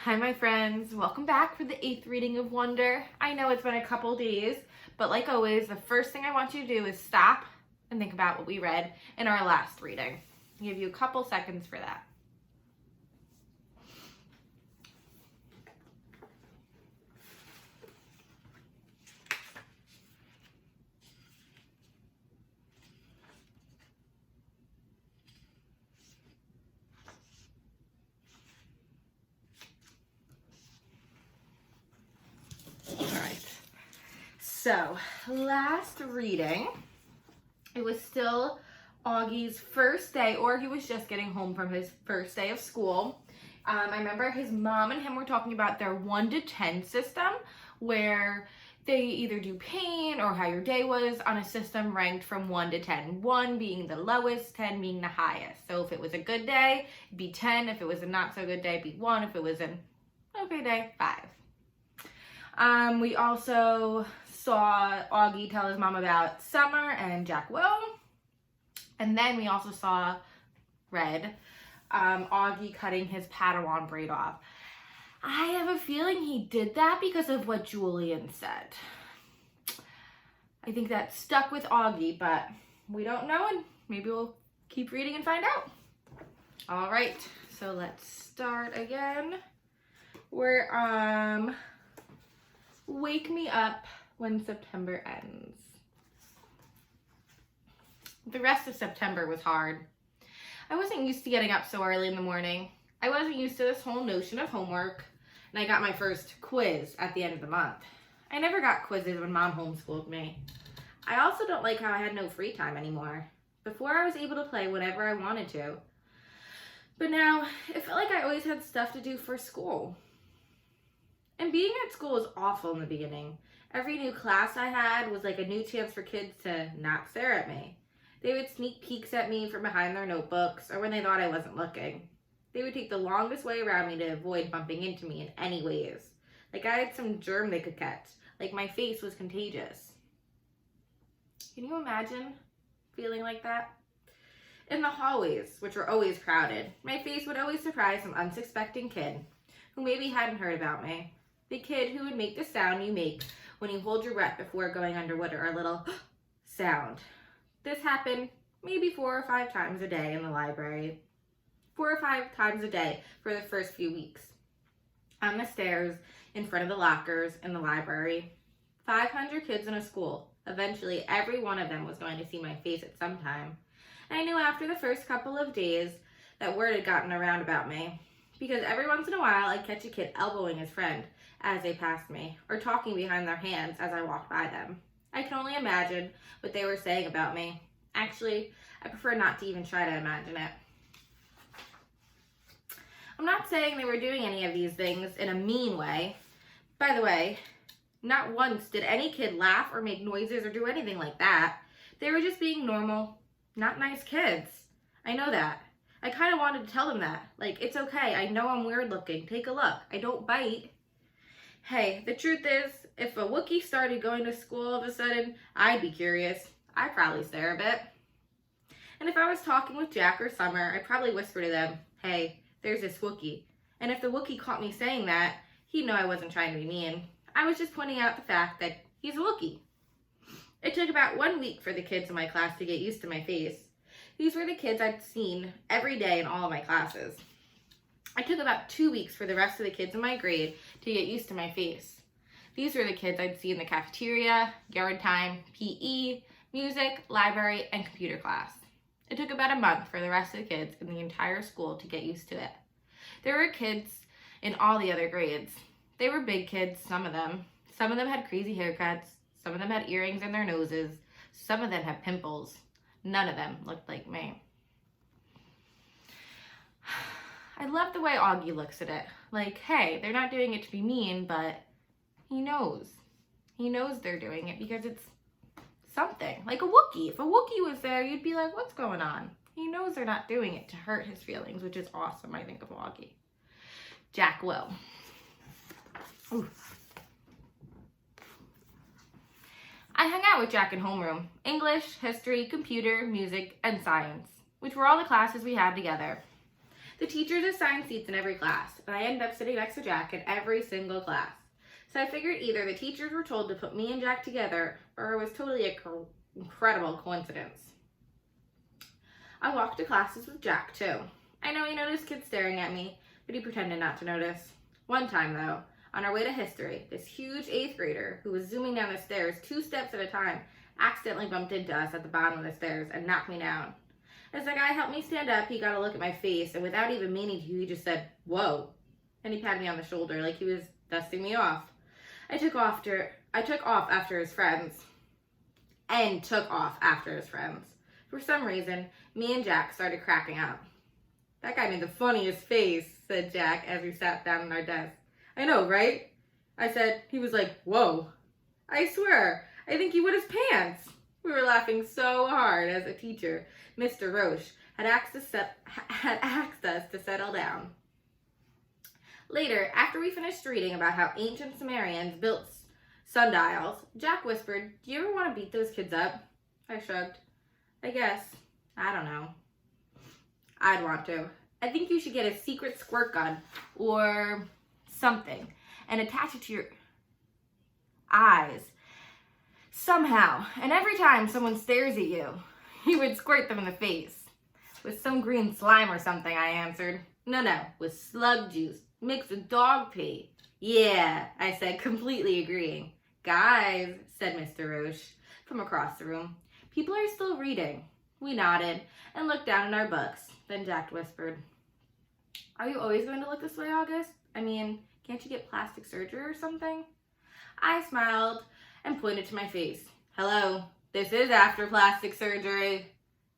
Hi my friends, welcome back for the 8th reading of Wonder. I know it's been a couple days, but like always, the first thing I want you to do is stop and think about what we read in our last reading. I'll give you a couple seconds for that. So, last reading, it was still Augie's first day, or he was just getting home from his first day of school. I remember his mom and him were talking about their 1 to 10 system, where they either do pain or how your day was on a system ranked from 1 to 10. 1 being the lowest, 10 being the highest. So if it was a good day, it'd be 10. If it was a not so good day, it'd be 1. If it was an okay day, 5. We also saw Augie tell his mom about Summer and Jack Will. And then we also saw Red, Augie cutting his Padawan braid off. I have a feeling he did that because of what Julian said. I think that stuck with Augie, but we don't know, and maybe we'll keep reading and find out. All right, so let's start again. We're Wake Me Up When September Ends. The rest of September was hard. I wasn't used to getting up so early in the morning. I wasn't used to this whole notion of homework, and I got my first quiz at the end of the month. I never got quizzes when Mom homeschooled me. I also don't like how I had no free time anymore. Before, I was able to play whenever I wanted to. But now, it felt like I always had stuff to do for school. And being at school was awful in the beginning. Every new class I had was like a new chance for kids to not stare at me. They would sneak peeks at me from behind their notebooks or when they thought I wasn't looking. They would take the longest way around me to avoid bumping into me in any ways. Like I had some germ they could catch. Like my face was contagious. Can you imagine feeling like that? In the hallways, which were always crowded, my face would always surprise some unsuspecting kid who maybe hadn't heard about me. The kid who would make the sound you make when you hold your breath before going underwater, a little sound. This happened maybe 4 or 5 times a day in the library. 4 or 5 times a day for the first few weeks. On the stairs, in front of the lockers, in the library. 500 kids in a school. Eventually, every one of them was going to see my face at some time. And I knew after the first couple of days that word had gotten around about me. Because every once in a while, I'd catch a kid elbowing his friend as they passed me, or talking behind their hands as I walked by them. I can only imagine what they were saying about me. Actually, I prefer not to even try to imagine it. I'm not saying they were doing any of these things in a mean way. By the way, not once did any kid laugh or make noises or do anything like that. They were just being normal, not nice kids. I know that. I kind of wanted to tell them that. Like, it's okay. I know I'm weird looking. Take a look. I don't bite. Hey, the truth is, if a Wookiee started going to school all of a sudden, I'd be curious. I'd probably stare a bit. And if I was talking with Jack or Summer, I'd probably whisper to them, hey, there's this Wookiee. And if the Wookiee caught me saying that, he'd know I wasn't trying to be mean. I was just pointing out the fact that he's a Wookiee. It took about 1 week for the kids in my class to get used to my face. These were the kids I'd seen every day in all of my classes. It took about 2 weeks for the rest of the kids in my grade to get used to my face. These were the kids I'd see in the cafeteria, yard time, PE, music, library, and computer class. It took about a month for the rest of the kids in the entire school to get used to it. There were kids in all the other grades. They were big kids, some of them. Some of them had crazy haircuts. Some of them had earrings in their noses. Some of them had pimples. None of them looked like me. I love the way Augie looks at it. Like, hey, they're not doing it to be mean, but he knows. He knows they're doing it because it's something. Like a Wookiee. If a Wookiee was there, you'd be like, what's going on? He knows they're not doing it to hurt his feelings, which is awesome, I think, of Augie. Jack Will. Ooh. I hung out with Jack in homeroom. English, history, computer, music, and science, which were all the classes we had together. The teachers assign seats in every class, and I ended up sitting next to Jack in every single class. So I figured either the teachers were told to put me and Jack together, or it was totally an incredible coincidence. I walked to classes with Jack, too. I know he noticed kids staring at me, but he pretended not to notice. One time, though, on our way to history, this huge 8th grader who was zooming down the stairs 2 steps at a time accidentally bumped into us at the bottom of the stairs and knocked me down. As the guy helped me stand up, he got a look at my face, and without even meaning to, he just said, "Whoa," and he patted me on the shoulder like he was dusting me off. I took off after his friends. For some reason, me and Jack started cracking up. "That guy made the funniest face," said Jack as we sat down at our desk. "I know, right?" I said. He was like, "Whoa." I swear, I think he wet his pants. We were laughing so hard as a teacher, Mr. Roche, had asked us to settle down. Later, after we finished reading about how ancient Sumerians built sundials, Jack whispered, "Do you ever want to beat those kids up?" I shrugged. "I guess. I don't know." "I'd want to. I think you should get a secret squirt gun or something and attach it to your eyes somehow. And every time someone stares at you, you would squirt them in the face. With some green slime or something," I answered. No, with slug juice mixed with dog pee." "Yeah," I said, completely agreeing. "Guys," said Mr. Roche from across the room, "people are still reading." We nodded and looked down in our books. Then Jack whispered, "Are you always going to look this way, August? I mean, can't you get plastic surgery or something?" I smiled and pointed to my face. "Hello, this is after plastic surgery."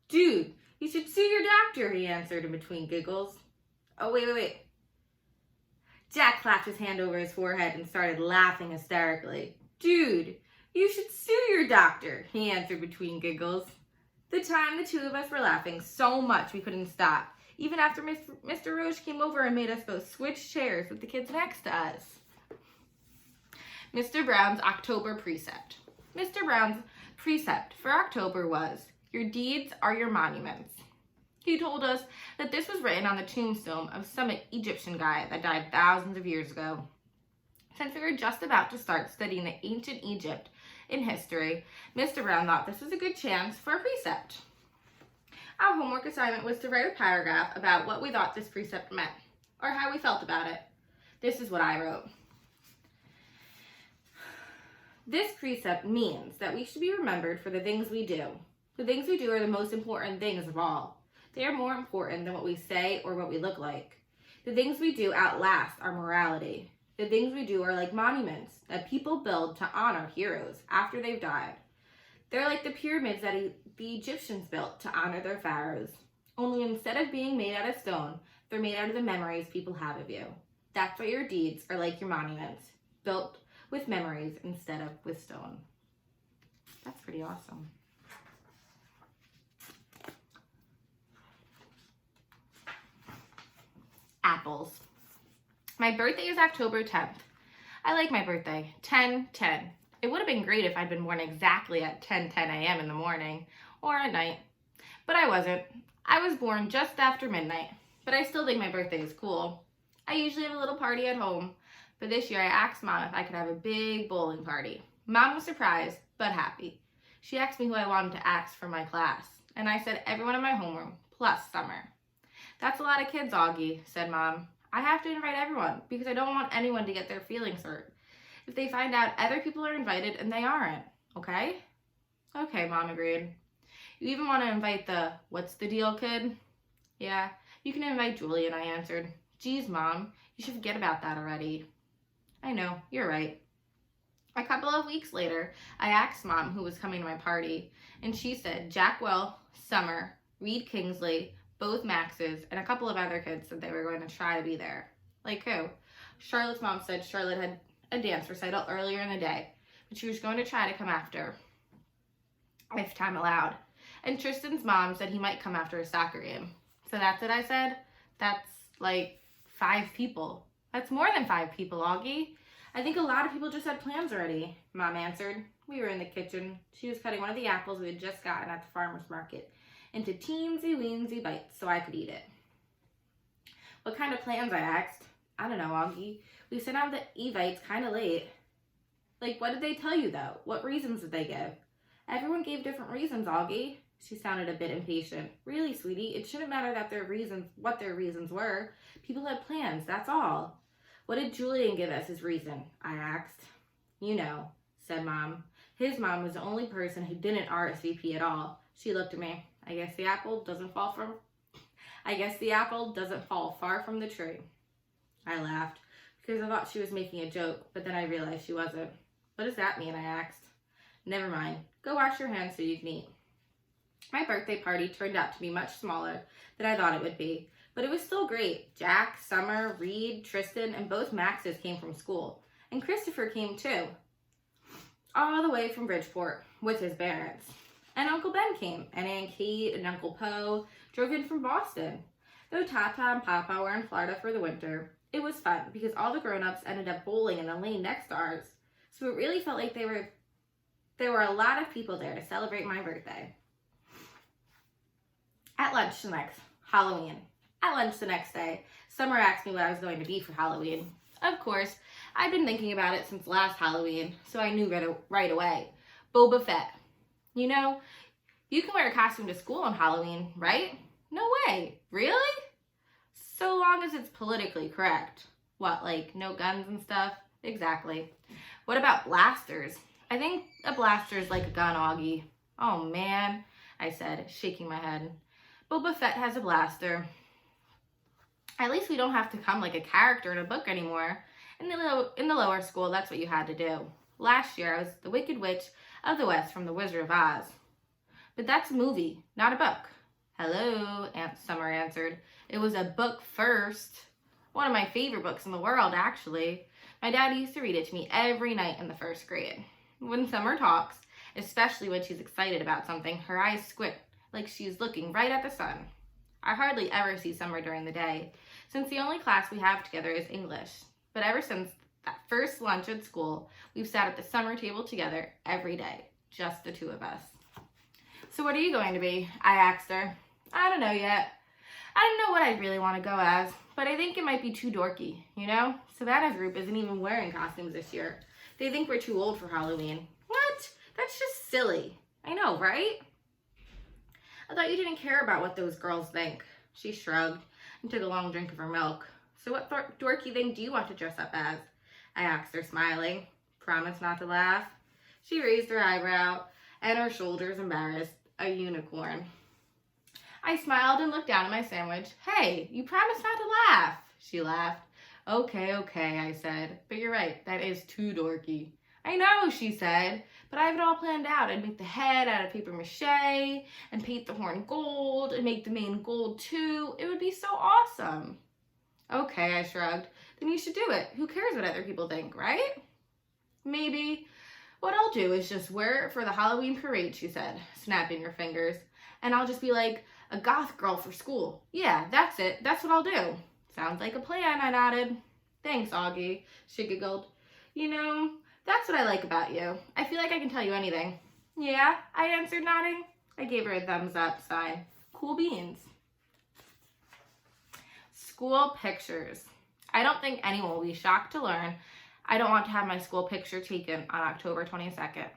"Dude, you should sue your doctor," he answered in between giggles. "Oh, wait. Jack clapped his hand over his forehead and started laughing hysterically. "Dude, you should sue your doctor," he answered between giggles. The time the two of us were laughing so much we couldn't stop, even after Mr. Roche came over and made us both switch chairs with the kids next to us. Mr. Brown's October Precept. Mr. Brown's precept for October was, "Your deeds are your monuments." He told us that this was written on the tombstone of some Egyptian guy that died thousands of years ago. Since we were just about to start studying the ancient Egypt in history, Mr. Brown thought this was a good chance for a precept. Our homework assignment was to write a paragraph about what we thought this precept meant, or how we felt about it. This is what I wrote. "This precept means that we should be remembered for the things we do. The things we do are the most important things of all. They are more important than what we say or what we look like. The things we do outlast our morality. The things we do are like monuments that people build to honor heroes after they've died. They're like the pyramids that the Egyptians built to honor their pharaohs. Only instead of being made out of stone, they're made out of the memories people have of you. That's why your deeds are like your monuments, built with memories instead of with stone." That's pretty awesome. Apples. My birthday is October 10th. I like my birthday. 10-10. It would have been great if I'd been born exactly at 10:10 a.m. in the morning or at night. But I wasn't. I was born just after midnight. But I still think my birthday is cool. I usually have a little party at home. But this year I asked Mom if I could have a big bowling party. Mom was surprised, but happy. She asked me who I wanted to ask for my class. And I said everyone in my homeroom, plus Summer. "That's a lot of kids, Augie," said Mom. "I have to invite everyone because I don't want anyone to get their feelings hurt if they find out other people are invited and they aren't, okay?" "Okay," Mom agreed. "You even want to invite the what's the deal kid?" "Yeah, you can invite Julian," I answered. "Geez, Mom, you should forget about that already." "I know, you're right." A couple of weeks later, I asked Mom who was coming to my party, and she said Jack Well, Summer, Reed Kingsley, both Maxes, and a couple of other kids said they were going to try to be there. Like who? Charlotte's mom said Charlotte had a dance recital earlier in the day, but she was going to try to come after, if time allowed. And Tristan's mom said he might come after a soccer game. So that's what I said? That's like 5 people. That's more than 5 people, Augie. I think a lot of people just had plans already, Mom answered. We were in the kitchen. She was cutting one of the apples we had just gotten at the farmer's market into teensy-weensy bites so I could eat it. What kind of plans, I asked. I don't know, Augie. We sent out the evites kind of late. Like, what did they tell you, though? What reasons did they give? Everyone gave different reasons, Augie. She sounded a bit impatient. Really, sweetie, it shouldn't matter what their reasons were. People had plans, that's all. What did Julian give us his reason? I asked. You know, said Mom. His mom was the only person who didn't RSVP at all. She looked at me. I guess the apple doesn't fall far from the tree. I laughed because I thought she was making a joke, but then I realized she wasn't. What does that mean? I asked. Never mind. Go wash your hands so you can eat. My birthday party turned out to be much smaller than I thought it would be, but it was still great. Jack, Summer, Reed, Tristan, and both Maxes came from school, and Christopher came too, all the way from Bridgeport with his parents. And Uncle Ben came, and Aunt Kate and Uncle Poe drove in from Boston. Though Tata and Papa were in Florida for the winter, it was fun because all the grown-ups ended up bowling in the lane next to ours, so it really felt like there were a lot of people there to celebrate my birthday. Halloween. At lunch the next day, Summer asked me what I was going to be for Halloween. Of course, I'd been thinking about it since last Halloween, so I knew right away. Boba Fett. You know, you can wear a costume to school on Halloween, right? No way. Really? So long as it's politically correct. What, like no guns and stuff? Exactly. What about blasters? I think a blaster is like a gun, Augie. Oh man, I said, shaking my head. Boba Fett has a blaster. At least we don't have to come like a character in a book anymore. In the lower school, that's what you had to do. Last year, I was the Wicked Witch of the West from The Wizard of Oz. But that's a movie, not a book. Hello, Aunt Summer answered. It was a book first. One of my favorite books in the world, actually. My dad used to read it to me every night in the first grade. When Summer talks, especially when she's excited about something, her eyes squint like she's looking right at the sun. I hardly ever see Summer during the day, since the only class we have together is English. But ever since that first lunch at school, we've sat at the summer table together every day, just the two of us. So what are you going to be? I asked her. I don't know yet. I don't know what I really want to go as, but I think it might be too dorky, you know? Savannah's group isn't even wearing costumes this year. They think we're too old for Halloween. What? That's just silly. I know, right? I thought you didn't care about what those girls think. She shrugged and took a long drink of her milk. So what dorky thing do you want to dress up as? I asked her, smiling. Promise not to laugh. She raised her eyebrow and her shoulders embarrassed. A unicorn. I smiled and looked down at my sandwich. Hey, you promised not to laugh. She laughed. Okay, I said. But you're right, that is too dorky. I know, she said, but I have it all planned out. I'd make the head out of paper mache and paint the horn gold and make the mane gold too. It would be so awesome. Okay, I shrugged. Then you should do it. Who cares what other people think, right? Maybe. What I'll do is just wear it for the Halloween parade, she said, snapping her fingers. And I'll just be like a goth girl for school. Yeah, that's it. That's what I'll do. Sounds like a plan, I nodded. Thanks, Augie, she giggled. You know, that's what I like about you. I feel like I can tell you anything. Yeah, I answered, nodding. I gave her a thumbs up sign. Cool beans. School pictures. I don't think anyone will be shocked to learn I don't want to have my school picture taken on October 22nd.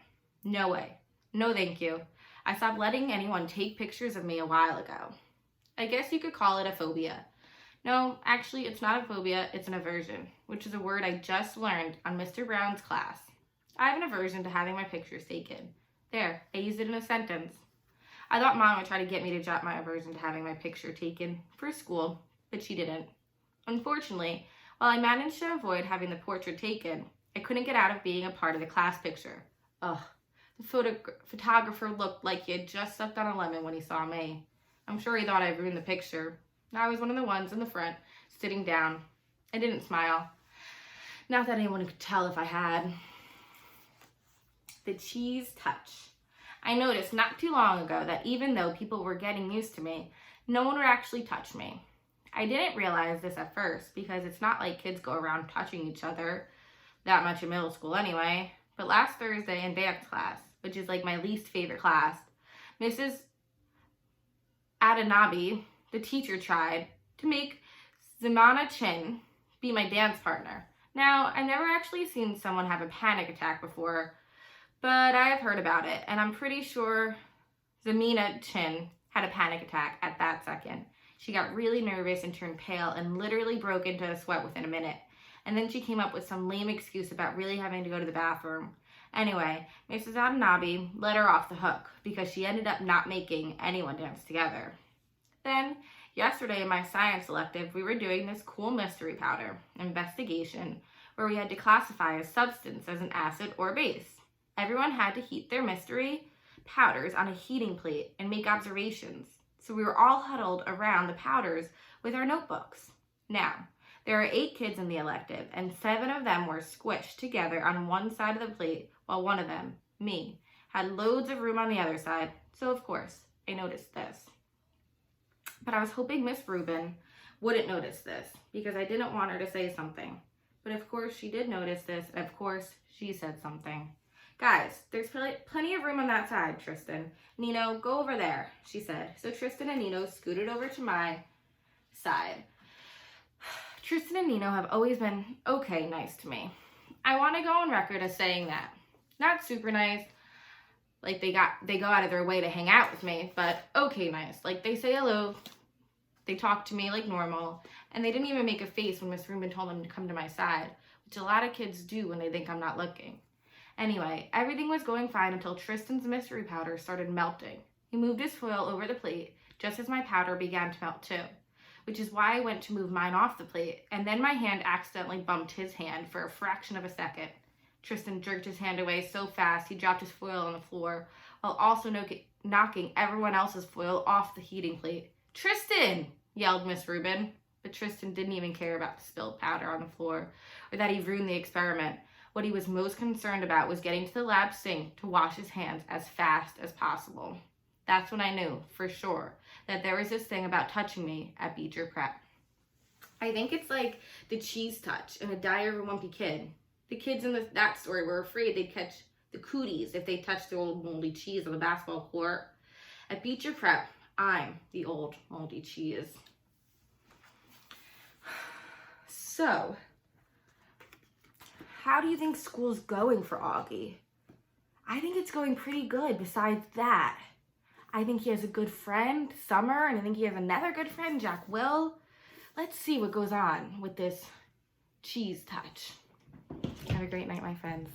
No way. No thank you. I stopped letting anyone take pictures of me a while ago. I guess you could call it a phobia. No, actually, it's not a phobia, it's an aversion, which is a word I just learned on Mr. Brown's class. I have an aversion to having my pictures taken. There, I used it in a sentence. I thought Mom would try to get me to drop my aversion to having my picture taken for school, but she didn't. Unfortunately, while I managed to avoid having the portrait taken, I couldn't get out of being a part of the class picture. Ugh, the photographer looked like he had just sucked on a lemon when he saw me. I'm sure he thought I ruined the picture. I was one of the ones in the front, sitting down. I didn't smile. Not that anyone could tell if I had. The cheese touch. I noticed not too long ago that even though people were getting used to me, no one would actually touch me. I didn't realize this at first because it's not like kids go around touching each other that much in middle school anyway. But last Thursday in dance class, which is like my least favorite class, Mrs. Adanabi, the teacher, tried to make Zamana Chin be my dance partner. Now, I've never actually seen someone have a panic attack before, but I have heard about it, and I'm pretty sure Zamina Chin had a panic attack at that second. She got really nervous and turned pale and literally broke into a sweat within a minute. And then she came up with some lame excuse about really having to go to the bathroom. Anyway, Mrs. Adanabi let her off the hook because she ended up not making anyone dance together. Then, yesterday in my science elective, we were doing this cool mystery powder investigation where we had to classify a substance as an acid or base. Everyone had to heat their mystery powders on a heating plate and make observations. So we were all huddled around the powders with our notebooks. Now, there are 8 kids in the elective, and 7 of them were squished together on one side of the plate, while one of them, me, had loads of room on the other side. So of course, I noticed this. But I was hoping Miss Rubin wouldn't notice this, because I didn't want her to say something. But of course, she did notice this, and of course, she said something. Guys, there's plenty of room on that side, Tristan. Nino, go over there, she said. So Tristan and Nino scooted over to my side. Tristan and Nino have always been okay nice to me. I want to go on record as saying that. Not super nice, like they go out of their way to hang out with me, but okay nice. Like they say hello, they talk to me like normal, and they didn't even make a face when Miss Rubin told them to come to my side, which a lot of kids do when they think I'm not looking. Anyway, everything was going fine until Tristan's mystery powder started melting. He moved his foil over the plate just as my powder began to melt too, which is why I went to move mine off the plate, and then my hand accidentally bumped his hand for a fraction of a second. Tristan jerked his hand away so fast he dropped his foil on the floor, while also knocking everyone else's foil off the heating plate. "Tristan!" yelled Miss Rubin, but Tristan didn't even care about the spilled powder on the floor, or that he ruined the experiment. What he was most concerned about was getting to the lab sink to wash his hands as fast as possible. That's when I knew, for sure, that there was this thing about touching me at Beecher Prep. I think it's like the cheese touch in A Diary of a Wimpy Kid. The kids in that story were afraid they'd catch the cooties if they touched the old moldy cheese on the basketball court. At Beecher Prep, I'm the old moldy cheese. So, how do you think school's going for Augie? I think it's going pretty good. Besides that, I think he has a good friend, Summer, and I think he has another good friend, Jack Will. Let's see what goes on with this cheese touch. Have a great night, my friends.